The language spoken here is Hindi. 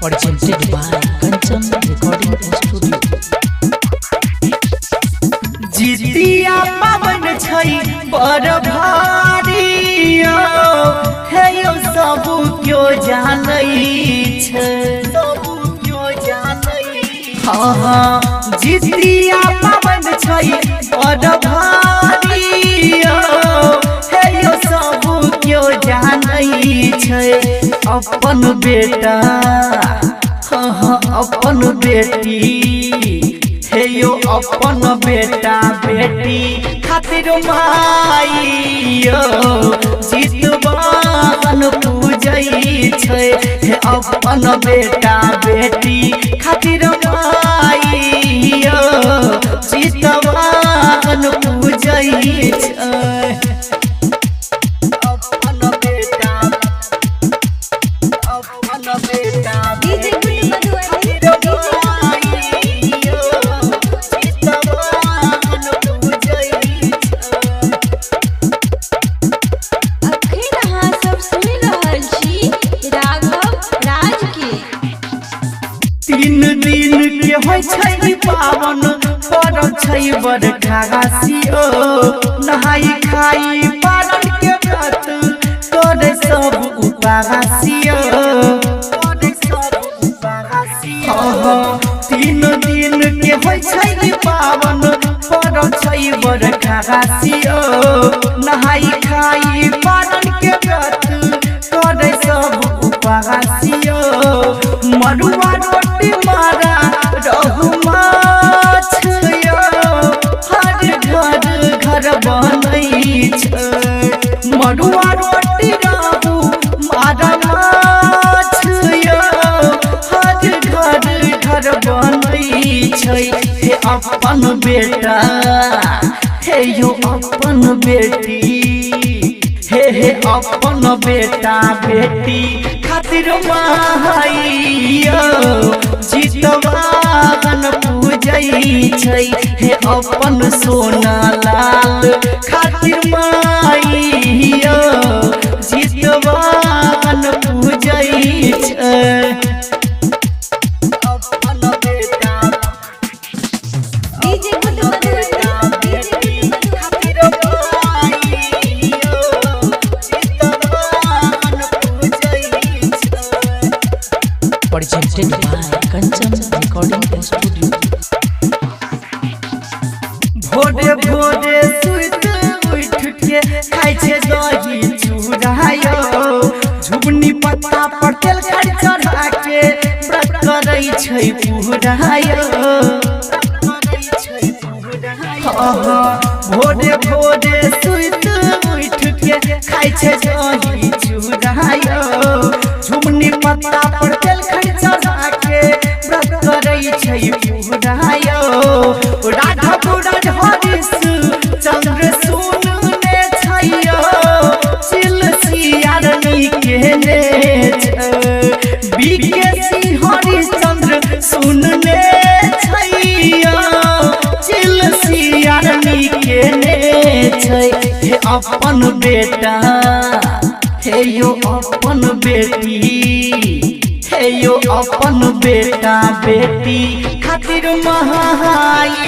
presented by Kanchan Recording Studio। Jitiya पावन छै बड़ भारी हे यो सब क्यों जानै छै, सब क्यों जानै। हाँ जितिया पावन छै बड़ भारी हे यो सब क्यों जानै छै। अपन बेटा हाँ अपन बेटी हे यो अपन बेटा बेटी खातिर माई जितवान पूजै छै। हे अपन बेटा बेटी खातिर माई जितवान पूजै छै। अपन बेटा तीन दिन के होय छै पावन पर्व छै बरखा गासियो नहाई खाई पारण के व्रत करे सब उपासियो। तीन दिन के होय छै पावन पर्व छै बरखा गासियो नहाई खाई पारण के व्रत करे सब उपासियो। मरुआ रोटी मारा रहु माछ हर घर घर बनै छै। मरुआ रोटी रहु मारा माछ हर घर घर बनै छै। हे अपन बेटा हे यो अपन बेटी हे अपन बेटा बेटी खातिर माई जितवान पूजै छै। हे अपन सोना लाल खातिर माई जितवान पूजै छै। Presented by Kanchan Recording Studio। भोरे भोरे सुइत उठ के खाइ छै दही चूड़ा झुबनी पत्ता पर तेल खर चढ़ा के व्रत करै छै पूरा भोरे भोरे सुइत उठ के खाइ छै दही चूड़ा झुबनी पत्ता पर तेल खर चढ़ा के व्रत करै छै पूरा। राघव हरीश चंद्र सुनने छैयो सिलसियारनी केने बीकेसी हरीश चंद्र सुनने छैयो सिलसियारनी केने छै। हे अपन बेटा हे यो अपन बेटी हे यो अपन बेटा बेटी खातिर माई